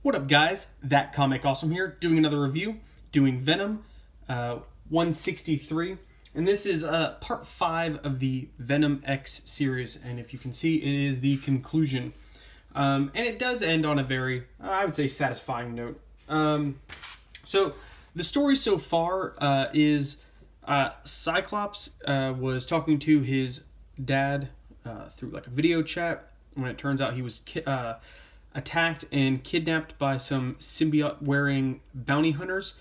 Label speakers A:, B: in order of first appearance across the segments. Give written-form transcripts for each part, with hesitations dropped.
A: What up, guys? That Comic Awesome here, doing another review, doing Venom 163. And this is part 5 of the Venom X series. And if you can see, it is the conclusion. And it does end on a very, I would say, satisfying note. So the story so far is Cyclops was talking to his dad through like a video chat when it turns out he was attacked and kidnapped by some symbiote-wearing bounty hunters.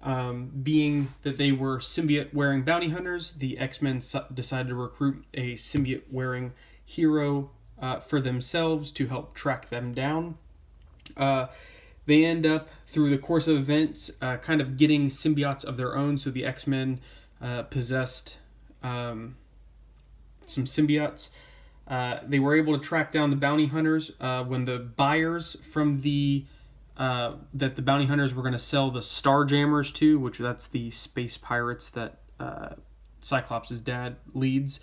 A: Being that they were symbiote-wearing bounty hunters, the X-Men decided to recruit a symbiote-wearing hero for themselves to help track them down. They end up, through the course of events, kind of getting symbiotes of their own. So the X-Men possessed some symbiotes. They were able to track down the bounty hunters when the buyers from that the bounty hunters were going to sell the Starjammers to, which that's the space pirates that Cyclops' dad leads.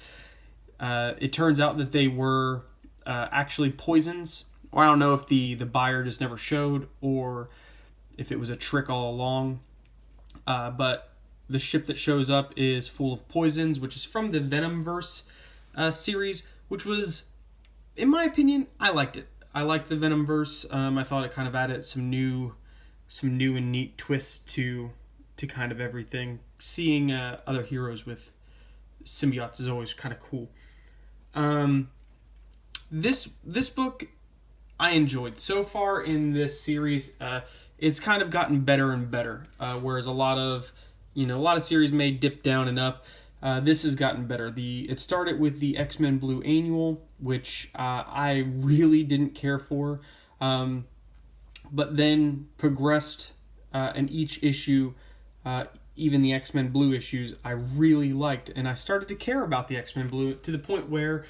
A: It turns out that they were actually poisons. Or I don't know if the buyer just never showed or if it was a trick all along. But the ship that shows up is full of poisons, which is from the Venomverse series, which was, in my opinion, I liked it. I liked the Venomverse. I thought it kind of added some new and neat twists to kind of everything. Seeing other heroes with symbiotes is always kind of cool. This book I enjoyed so far in this series. It's kind of gotten better and better. Whereas a lot of series may dip down and up. This has gotten better. It started with the X-Men Blue Annual, which I really didn't care for, but then progressed in each issue, even the X-Men Blue issues, I really liked, and I started to care about the X-Men Blue to the point where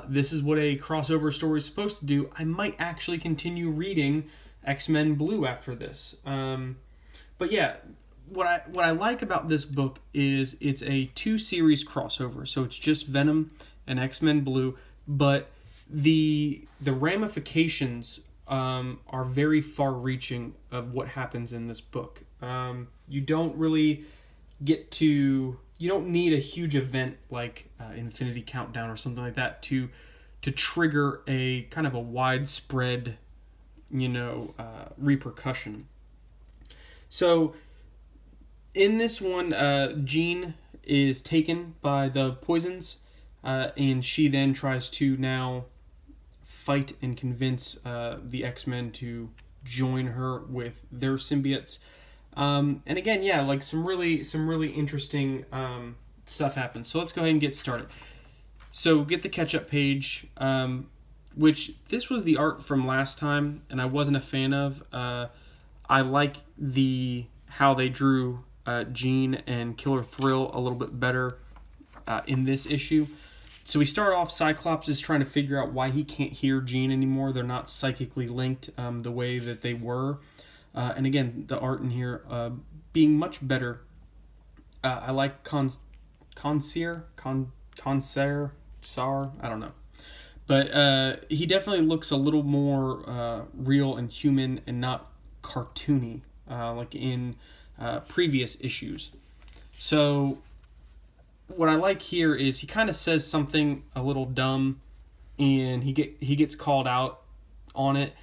A: this is what a crossover story is supposed to do. I might actually continue reading X-Men Blue after this. But yeah, what I like about this book is it's a 2-series crossover. So it's just Venom and X-Men Blue, but the ramifications are very far-reaching of what happens in this book. You don't need a huge event like Infinity Countdown or something like that to trigger a kind of a widespread, repercussion. So in this one, Jean is taken by the poisons, and she then tries to now fight and convince the X-Men to join her with their symbiotes. And again, yeah, like some really interesting stuff happens. So let's go ahead and get started. So get the catch-up page, which this was the art from last time, and I wasn't a fan of. I like how they drew Jean and Killer Thrill a little bit better in this issue. So we start off, Cyclops is trying to figure out why he can't hear Jean anymore. They're not psychically linked the way that they were. And again, the art in here being much better. I like Concierge, I don't know. But he definitely looks a little more real and human and not cartoony like in previous issues. So what I like here is he kind of says something a little dumb, and he gets called out on it,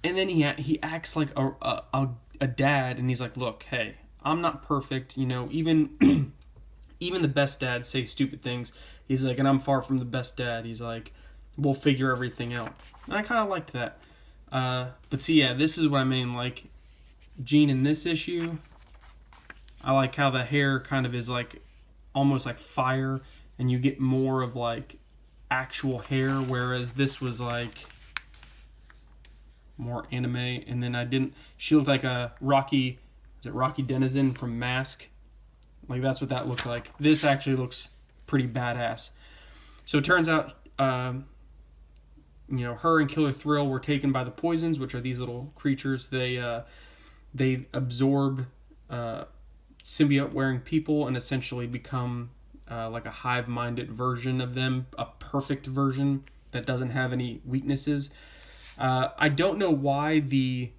A: and then he acts like a dad, and he's like, "Look, hey, I'm not perfect, even even the best dads say stupid things." He's like, "And I'm far from the best dad." He's like, "We'll figure everything out." And I kind of liked that. But see, yeah, this is what I mean. Like Jean in this issue, I like how the hair kind of is like almost like fire, and you get more of like actual hair, whereas this was like more anime. And then she looked like a Rocky Denizen from Mask. Like that's what that looked like. This actually looks pretty badass. So it turns out her and Killer Thrill were taken by the poisons, which are these little creatures. They absorb symbiote-wearing people and essentially become like a hive-minded version of them, a perfect version that doesn't have any weaknesses. I don't know why the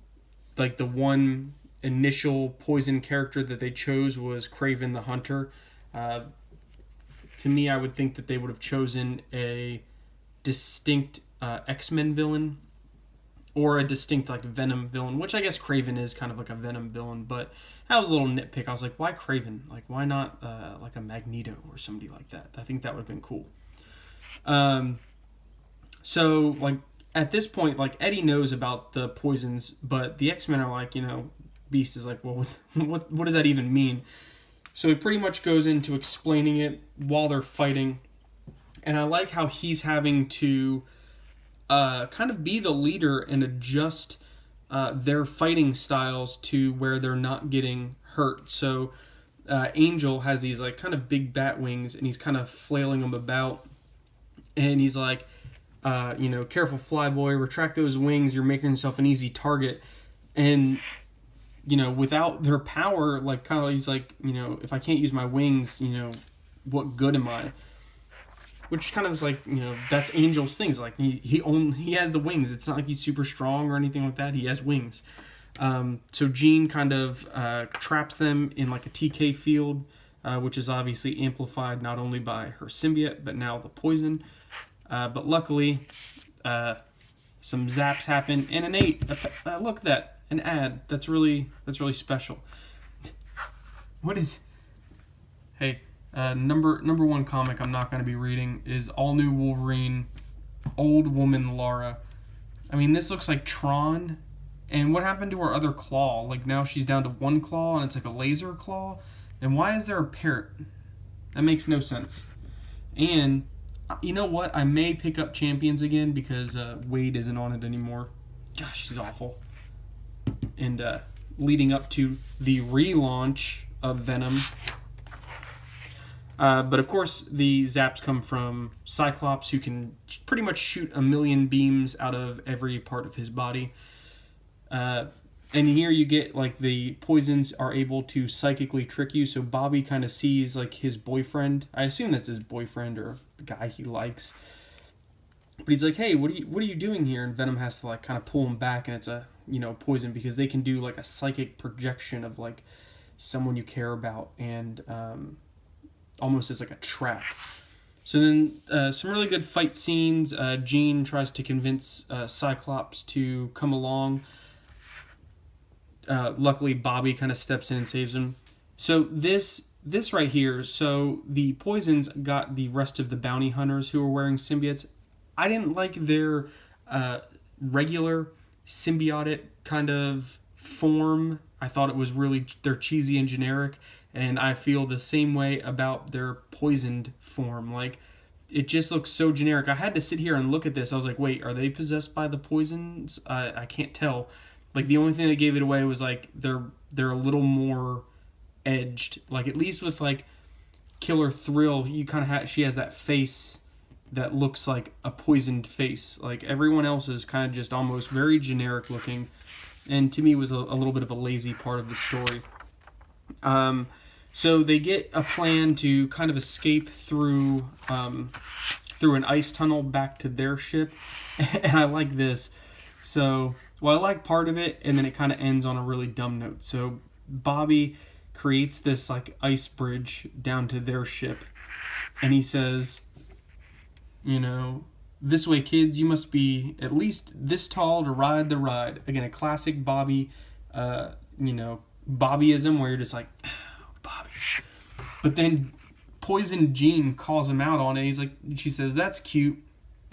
A: like the one initial poison character that they chose was Kraven the Hunter. To me, I would think that they would have chosen a distinct X-Men villain or a distinct like Venom villain, which I guess Kraven is kind of like a Venom villain, but that was a little nitpick. I was like, why Kraven? Like, why not like a Magneto or somebody like that? I think that would have been cool. So like at this point, like Eddie knows about the poisons, but the X-Men are like, Beast is like, well, what does that even mean? So he pretty much goes into explaining it while they're fighting, and I like how he's having to kind of be the leader and adjust their fighting styles to where they're not getting hurt. So Angel has these like kind of big bat wings, and he's kind of flailing them about, and he's like, careful, Flyboy, retract those wings. You're making yourself an easy target. And without their power, like kind of he's like, if I can't use my wings, what good am I? Which kind of is like, that's Angel's things. Like he has the wings. It's not like he's super strong or anything like that. He has wings. So Jean kind of traps them in like a TK field, which is obviously amplified not only by her symbiote, but now the poison. But luckily, some zaps happen, and an 8. Look at that, an ad. That's really special. What is? Hey, number one comic I'm not going to be reading is All New Wolverine, Old Woman Lara. I mean, this looks like Tron. And what happened to her other claw? Like now she's down to one claw, and it's like a laser claw. And why is there a parrot? That makes no sense. And you know what? I may pick up Champions again because Wade isn't on it anymore. Gosh, she's awful. And leading up to the relaunch of Venom. But of course, the zaps come from Cyclops, who can pretty much shoot a million beams out of every part of his body. And here you get like the poisons are able to psychically trick you. So Bobby kind of sees like his boyfriend. I assume that's his boyfriend or the guy he likes. But he's like, hey, what are you doing here? And Venom has to like kind of pull him back, and it's a poison because they can do like a psychic projection of like someone you care about, and almost as like a trap. So then some really good fight scenes. Jean tries to convince Cyclops to come along. Luckily, Bobby kind of steps in and saves him. So this right here, so the poisons got the rest of the bounty hunters who were wearing symbiotes. I didn't like their regular symbiotic kind of form. I thought it was they're cheesy and generic, and I feel the same way about their poisoned form. Like, it just looks so generic. I had to sit here and look at this. I was like, wait, are they possessed by the poisons? I can't tell. Like, the only thing that gave it away was like they're a little more edged. Like, at least with like Killer Thrill, you kind of she has that face that looks like a poisoned face. Like, everyone else is kind of just almost very generic looking, and to me was a little bit of a lazy part of the story. So they get a plan to kind of escape through an ice tunnel back to their ship, and I like this. So, well, I like part of it, and then it kind of ends on a really dumb note. So Bobby creates this like ice bridge down to their ship, and he says, this way, kids, you must be at least this tall to ride the ride. Again, a classic Bobby, Bobbyism, where you're just like, oh, Bobby. But then Poison Jean calls him out on it. She says, that's cute.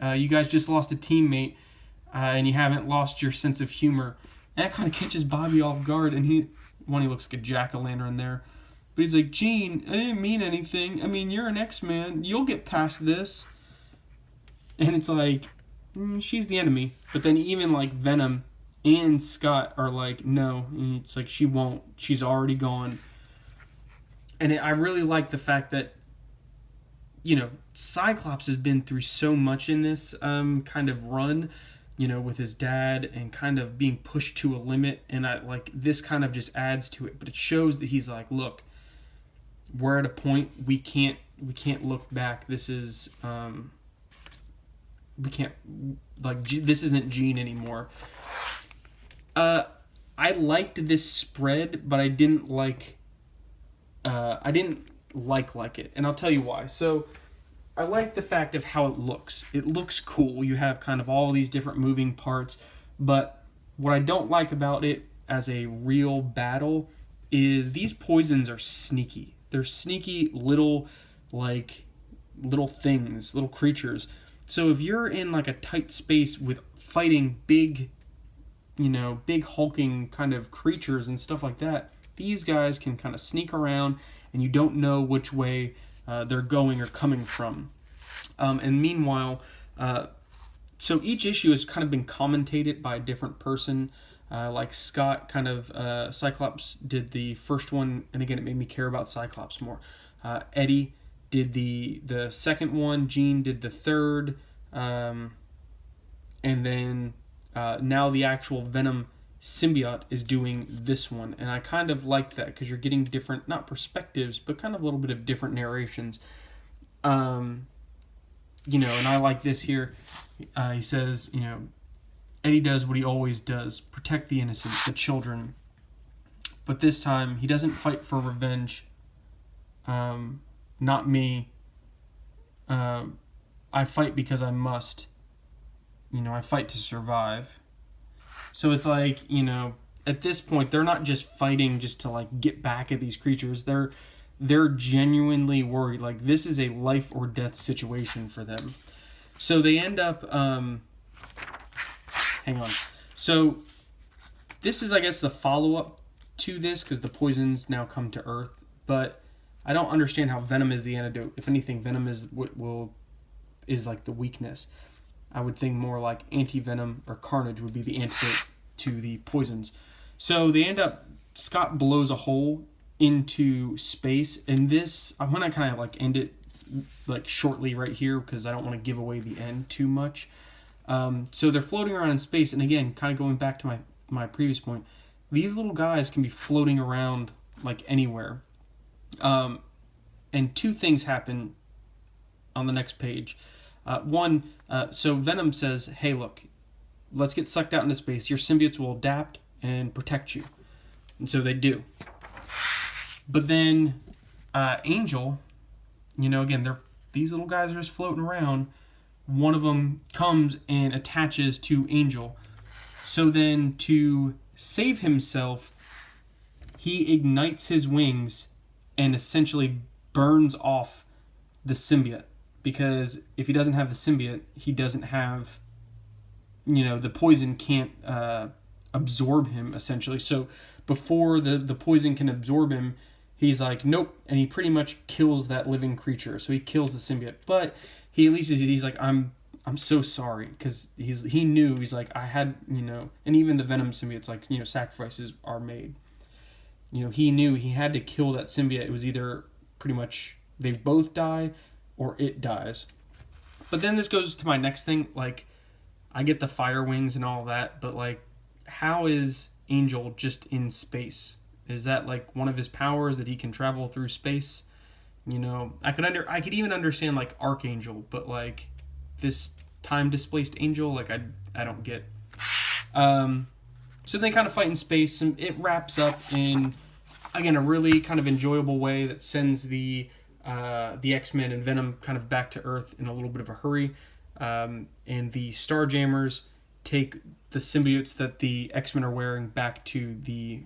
A: You guys just lost a teammate. And you haven't lost your sense of humor. And that kind of catches Bobby off guard, and he looks like a jack-o'-lantern there. But he's like, Jean, I didn't mean anything. I mean, you're an X-Man. You'll get past this. And it's like, she's the enemy. But then even like Venom and Scott are like, no. And it's like, she won't. She's already gone. And I really like the fact that, Cyclops has been through so much in this kind of run, with his dad and kind of being pushed to a limit. And I like this kind of just adds to it. But it shows that he's like, look, we're at a point we can't look back. This is we can't, like, this isn't Jean anymore. I I liked this spread, but I didn't like it, and I'll tell you why. So I like the fact of how it looks. It looks cool. You have kind of all these different moving parts, but what I don't like about it as a real battle is these poisons are sneaky. They're sneaky little things, little creatures. So if you're in like a tight space with fighting big hulking kind of creatures and stuff like that, these guys can kind of sneak around and you don't know which way they're going or coming from. And meanwhile, so each issue has kind of been commentated by a different person. Like Scott, kind of Cyclops did the first one, and again, it made me care about Cyclops more. Eddie did the second one. Jean did the third, and then now the actual Venom symbiote is doing this one, and I kind of liked that because you're getting different, not perspectives, but kind of a little bit of different narrations. And I like this here. He says, Eddie does what he always does, protect the innocent, the children. But this time, he doesn't fight for revenge. Not me. I fight because I must. I fight to survive. So it's like, at this point, they're not just fighting just to, like, get back at these creatures. They're genuinely worried. Like, this is a life or death situation for them. So they end up... hang on. So this is, I guess, the follow-up to this, because the poisons now come to Earth. But I don't understand how Venom is the antidote. If anything, Venom is like the weakness. I would think more like anti-venom or Carnage would be the antidote to the poisons. So they end up, Scott blows a hole into space, and this, I want to kind of like end it like shortly right here because I don't want to give away the end too much. So they're floating around in space, and again, kind of going back to my previous point, these little guys can be floating around like anywhere. And two things happen on the next page. One, so Venom says, hey, look, let's get sucked out into space. Your symbiotes will adapt and protect you. And so they do. But then Angel, again, these little guys are just floating around. One of them comes and attaches to Angel. So then to save himself, he ignites his wings and essentially burns off the symbiote. Because if he doesn't have the symbiote, he doesn't have, the poison can't absorb him, essentially. So before the poison can absorb him, he's like, nope, and he pretty much kills that living creature. So he kills the symbiote. But he at least he's like, I'm so sorry, because he knew, he's like, I had, and even the Venom symbiote's like, sacrifices are made. He knew he had to kill that symbiote. It was either pretty much they both die or it dies. But then this goes to my next thing. Like, I get the fire wings and all that, but like, how is Angel just in space? Is that like one of his powers that he can travel through space? I could even understand like Archangel, but like this time displaced Angel, like I don't get. So they kind of fight in space, and it wraps up in, again, a really kind of enjoyable way that sends the X-Men and Venom kind of back to Earth in a little bit of a hurry. And the Starjammers take the symbiotes that the X-Men are wearing back to the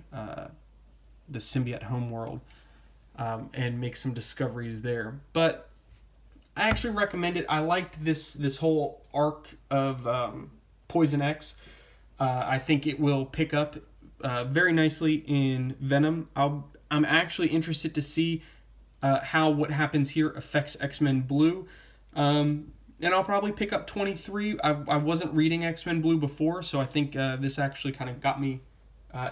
A: symbiote homeworld, and make some discoveries there. But I actually recommend it. I liked this whole arc of Poison X. I think it will pick up very nicely in Venom. I'm actually interested to see how what happens here affects X-Men Blue. And I'll probably pick up 23. I wasn't reading X-Men Blue before, so I think this actually kind of got me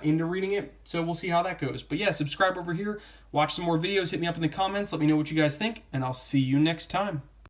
A: into reading it. So we'll see how that goes. But yeah, subscribe over here. Watch some more videos. Hit me up in the comments. Let me know what you guys think, and I'll see you next time.